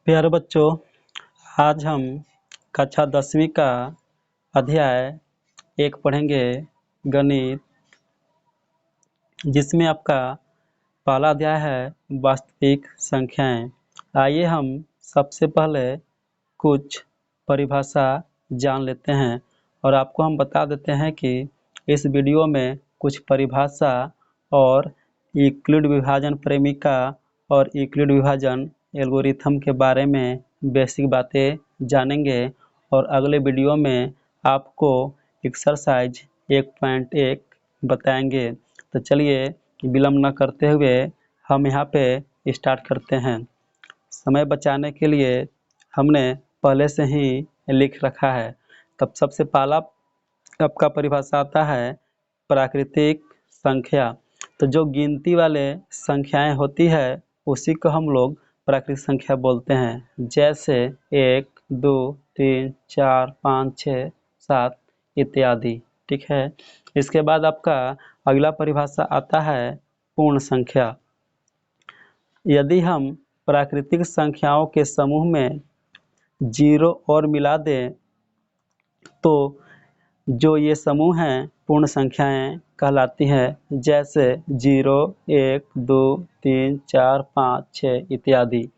प्यारे बच्चों, आज हम कक्षा 10वीं का अध्याय 1 पढ़ेंगे, गणित, जिसमें आपका पहला अध्याय है वास्तविक संख्याएं। आइए हम सबसे पहले कुछ परिभाषा जान लेते हैं और आपको हम बता देते हैं कि इस वीडियो में कुछ परिभाषा और यूक्लिड विभाजन प्रेमिका और यूक्लिड विभाजन एल्गोरिथम के बारे में बेसिक बातें जानेंगे और अगले वीडियो में आपको एक्सरसाइज 1.1 बताएंगे। तो चलिए विलम्ब न करते हुए हम यहाँ पे स्टार्ट करते हैं। समय बचाने के लिए हमने पहले से ही लिख रखा है। तब सबसे पहला आपका परिभाषा आता है प्राकृतिक संख्या। तो जो गिनती वाले संख्याएं होती है उसी को हम लोग प्राकृतिक संख्या बोलते हैं, जैसे 1, 2, 3, 4, 5, 6, 7 इत्यादि। ठीक है। इसके बाद आपका अगला परिभाषा आता है पूर्ण संख्या। यदि हम प्राकृतिक संख्याओं के समूह में 0 और मिला दें तो जो ये समूह हैं पूर्ण संख्याएं कहलाती हैं, जैसे 0, 1, 2, 3, 4, 5, 6 इत्यादि।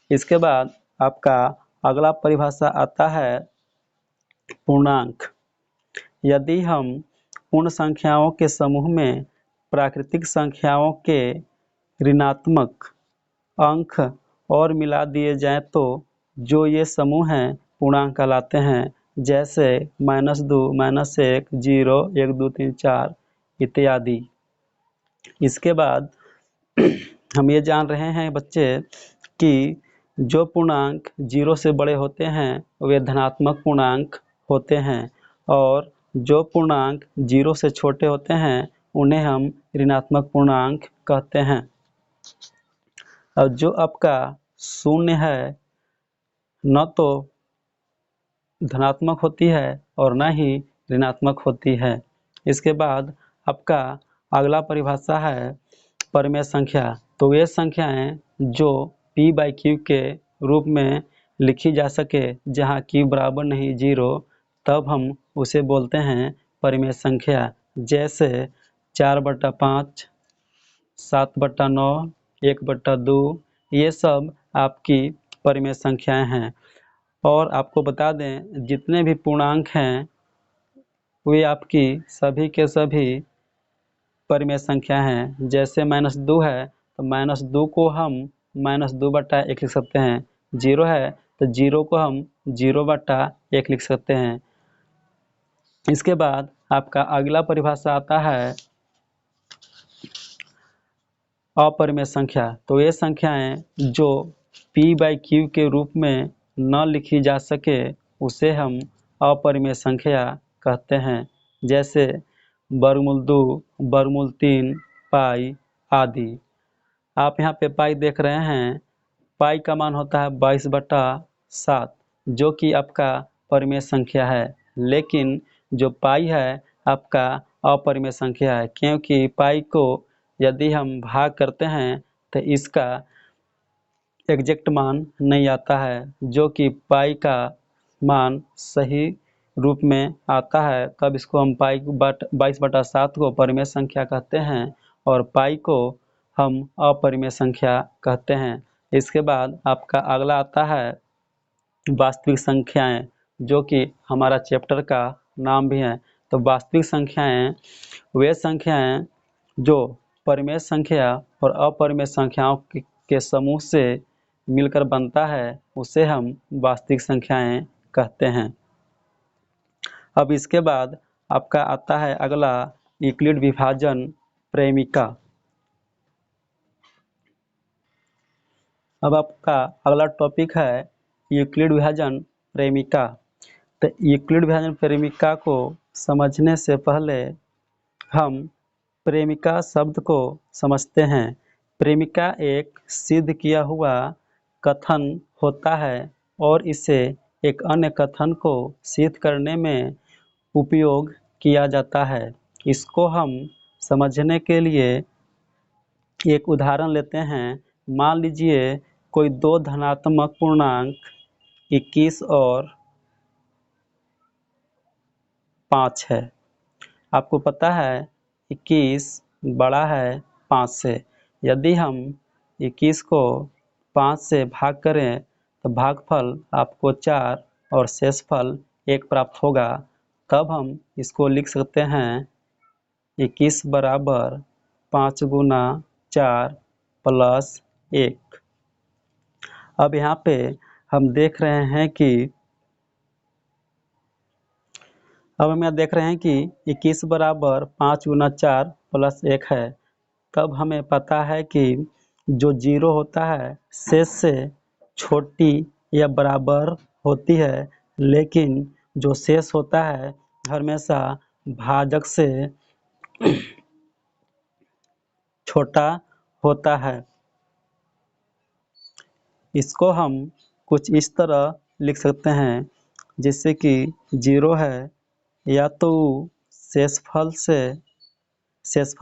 इसके बाद आपका अगला परिभाषा आता है पूर्णांक। यदि हम पूर्ण संख्याओं के समूह में प्राकृतिक संख्याओं के ऋणात्मक अंक और मिला दिए जाएं तो जो ये समूह हैं पूर्णांक कहलाते हैं, जैसे -2, -1, 0, 1, 2, 3, 4 इत्यादि। इसके बाद हम ये जान रहे हैं बच्चे कि जो पूर्णांक 0 से बड़े होते हैं वे धनात्मक पूर्णांक होते हैं और जो पूर्णांक 0 से छोटे होते हैं उन्हें हम ऋणात्मक पूर्णांक कहते हैं। और जो आपका शून्य है न तो धनात्मक होती है और न ही ऋणात्मक होती है। इसके बाद आपका अगला परिभाषा है परिमेय संख्या। तो ये संख्याएं जो p/q के रूप में लिखी जा सके, जहां q बराबर नहीं 0, तब हम उसे बोलते हैं परिमेय संख्या, जैसे 4/5, 7/9, 1/2 ये सब आपकी परिमेय संख्याएं हैं। और आपको बता दें जितने भी पूर्णांक हैं वे आपकी सभी के सभी परिमेय संख्या हैं। जैसे -2 है तो -2 को हम -2/1 लिख सकते हैं। 0 है तो 0 को हम 0/1 लिख सकते हैं। इसके बाद आपका अगला परिभाषा आता है अपरिमेय संख्या। तो ये संख्याएं जो p/q के रूप में न लिखी जा सके उसे हम अपरिमेय संख्या कहते हैं, जैसे वर्गमूल 2, वर्गमूल 3, पाई आदि। आप यहाँ पे पाई देख रहे हैं। पाई का मान होता है 22/7, जो कि आपका परिमेय संख्या है। लेकिन जो पाई है आपका अपरिमेय संख्या है, क्योंकि पाई को यदि हम भाग करते हैं तो इसका एग्जैक्ट मान नहीं आता है, जो कि पाई का मान सही रूप में आता है। तब इसको हम पाई 22/7 को परिमेय संख्या कहते हैं और पाई को हम अपरिमेय संख्या कहते हैं। इसके बाद आपका अगला आता है वास्तविक संख्याएं, जो कि हमारा चैप्टर का नाम भी है। तो वास्तविक संख्याएं वे संख्याएं जो परिमेय संख्या और अपरिमेय संख्याओं के समूह से मिलकर बनता है उसे हम वास्तविक संख्याएं कहते हैं। अब इसके बाद आपका आता है अगला यूक्लिड विभाजन प्रेमिका। अब आपका अगला टॉपिक है यूक्लिड विभाजन प्रेमिका। तो यूक्लिड विभाजन प्रेमिका को समझने से पहले हम प्रेमिका शब्द को समझते हैं। प्रेमिका एक सिद्ध किया हुआ कथन होता है और इसे एक अन्य कथन को सिद्ध करने में उपयोग किया जाता है। इसको हम समझने के लिए एक उदाहरण लेते हैं। मान लीजिए कोई दो धनात्मक पूर्णांक 21 और 5 है। आपको पता है 21 बड़ा है 5 से। यदि हम 21 को 5 से भाग करें तो भागफल आपको 4 और शेषफल 1 प्राप्त होगा। तब हम इसको लिख सकते हैं 21 बराबर 5 गुना 4 प्लस 1। अब यहाँ पे हम देख रहे हैं कि 21 बराबर 5 गुना 4 प्लस 1 है। तब हमें पता है कि जो जीरो होता है शेष से छोटी या बराबर होती है, लेकिन जो शेष होता है हमेशा भाजक से छोटा होता है। इसको हम कुछ इस तरह लिख सकते हैं, जिससे कि जीरो है या तो शेषफल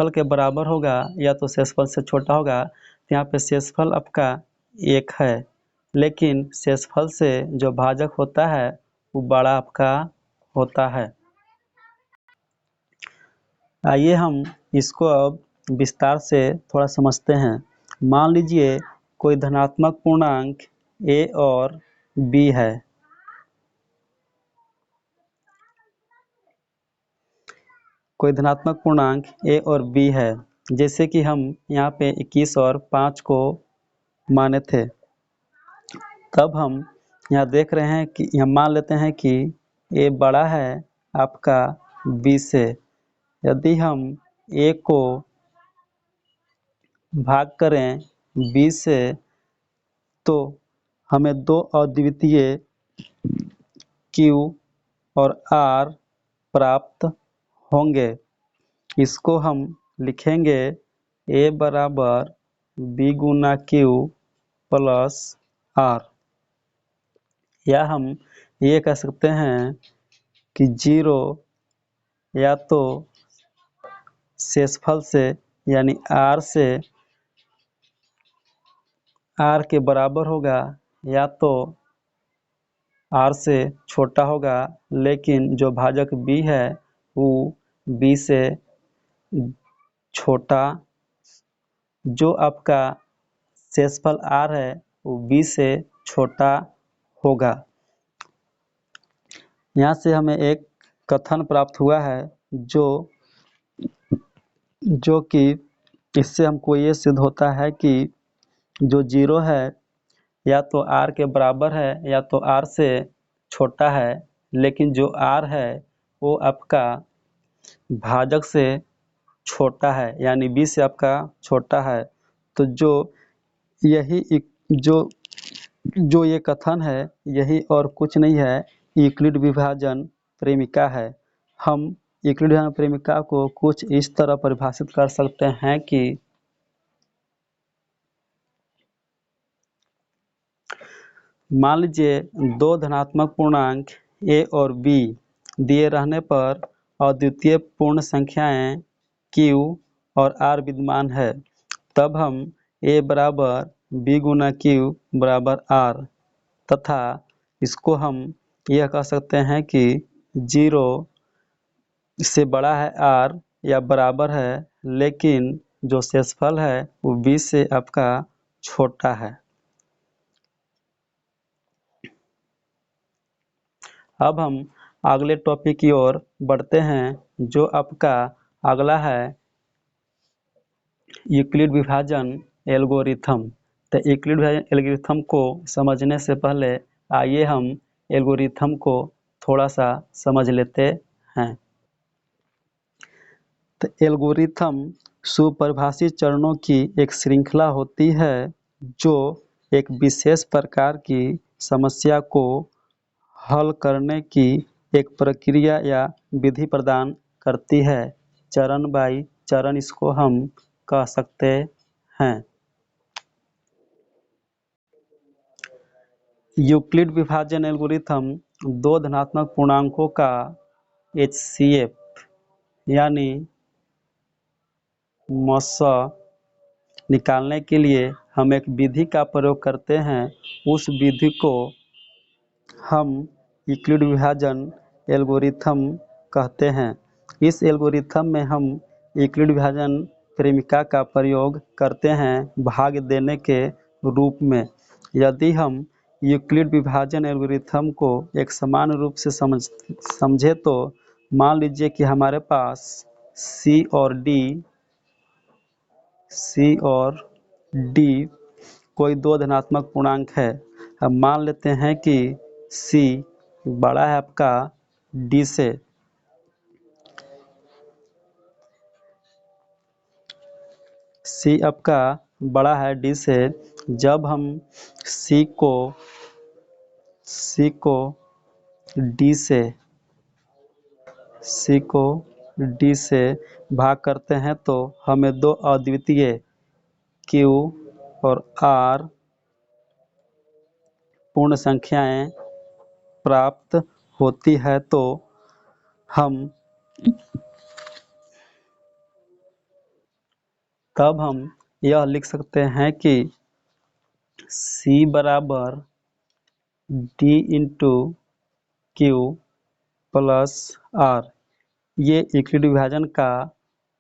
के बराबर होगा या तो शेषफल से छोटा होगा। तो यहाँ पे शेषफल आपका 1 है, लेकिन शेषफल से जो भाजक होता है वो बड़ा आपका होता है। आइए हम इसको अब विस्तार से थोड़ा समझते हैं। मान लीजिए कोई धनात्मक पूर्णांक a और b है। कोई धनात्मक पूर्णांक a और b है, जैसे कि हम यहाँ पे 21 और 5 को माने थे। तब हम यहाँ देख रहे हैं कि यहाँ मान लेते हैं कि a बड़ा है आपका b से। यदि हम a को भाग करें b से तो हमें दो अद्वितीय Q और R प्राप्त होंगे। इसको हम लिखेंगे A बराबर B गुना Q प्लस R, या हम ये कह सकते हैं कि जीरो या तो शेषफल से यानी R से R के बराबर होगा या तो R से छोटा होगा, लेकिन जो भाजक B है वो B से छोटा, जो आपका शेषफल R है वो B से छोटा होगा। यहाँ से हमें एक कथन प्राप्त हुआ है जो कि इससे हमको ये सिद्ध होता है कि जो जीरो है या तो R के बराबर है या तो R से छोटा है, लेकिन जो R है वो आपका भाजक से छोटा है, यानी B से आपका छोटा है। तो यही जो ये कथन है यही और कुछ नहीं है, यूक्लिड विभाजन प्रेमिका है। हम यूक्लिड विभाजन प्रेमिका को कुछ इस तरह परिभाषित कर सकते हैं कि मान लीजिए दो धनात्मक पूर्णांक a और b दिए रहने पर अद्वितीय पूर्ण संख्याएं q और r विद्यमान है। तब हम a बराबर b गुना q बराबर r तथा इसको हम यह कह सकते हैं कि जीरो से बड़ा है r या बराबर है, लेकिन जो शेषफल है वो b से आपका छोटा है। अब हम अगले टॉपिक की ओर बढ़ते हैं, जो आपका अगला है यूक्लिड विभाजन एल्गोरिथम। तो यूक्लिड विभाजन एल्गोरिथम को समझने से पहले आइए हम एल्गोरिथम को थोड़ा सा समझ लेते हैं। तो एल्गोरिथम सुपरिभाषित चरणों की एक श्रृंखला होती है जो एक विशेष प्रकार की समस्या को हल करने की एक प्रक्रिया या विधि प्रदान करती है। चरण बाई चरण इसको हम कह सकते हैं। यूक्लिड विभाजन एल्गोरिथम दो धनात्मक पूर्णांकों का HCF यानी मस निकालने के लिए हम एक विधि का प्रयोग करते हैं, उस विधि को हम यूक्लिड विभाजन एल्गोरिथम कहते हैं। इस एल्गोरिथम में हम यूक्लिड विभाजन प्रेमिका का प्रयोग करते हैं भाग देने के रूप में। यदि हम यूक्लिड विभाजन एल्गोरिथम को एक समान रूप से समझे तो मान लीजिए कि हमारे पास C और D कोई दो धनात्मक पूर्णांक है। अब मान लेते हैं कि C बड़ा है आपका D से। C आपका बड़ा है D से। जब हम C को D से भाग करते हैं तो हमें दो अद्वितीय Q और R पूर्ण संख्याएं प्राप्त होती है। तो तब हम यह लिख सकते हैं कि C बराबर D into Q plus R। ये यूक्लिड विभाजन का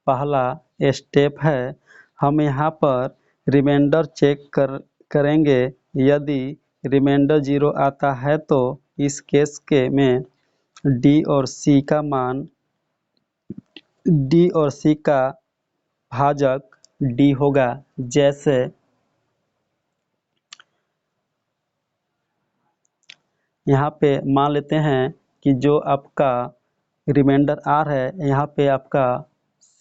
पहला स्टेप है। हम यहाँ पर रिमाइंडर चेक करेंगे। यदि रिमाइंडर 0 आता है तो इस केस में D और C का भाजक D होगा। जैसे यहाँ पे मान लेते हैं कि जो आपका रिमाइंडर R है, यहाँ पे आपका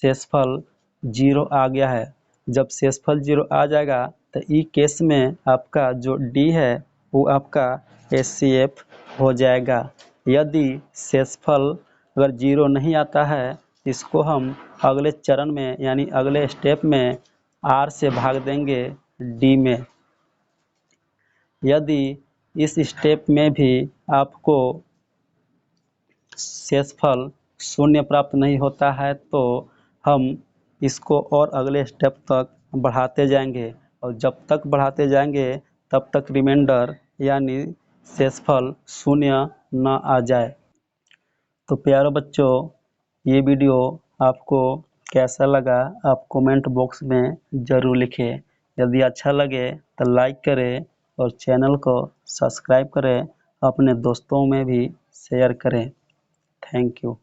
शेषफल 0 आ गया है। जब शेषफल 0 आ जाएगा तो ई केस में आपका जो D है वो आपका HCF हो जाएगा। यदि शेषफल अगर 0 नहीं आता है, इसको हम अगले चरण में यानी अगले स्टेप में R से भाग देंगे D में। यदि इस स्टेप में भी आपको शेषफल 0 प्राप्त नहीं होता है तो हम इसको और अगले स्टेप तक बढ़ाते जाएंगे, और जब तक बढ़ाते जाएंगे तब तक रिमाइंडर यानी शेषफल 0 न आ जाए। तो प्यारे बच्चों, ये वीडियो आपको कैसा लगा आप कमेंट बॉक्स में ज़रूर लिखें। यदि अच्छा लगे तो लाइक करें और चैनल को सब्सक्राइब करें, अपने दोस्तों में भी शेयर करें। Thank you.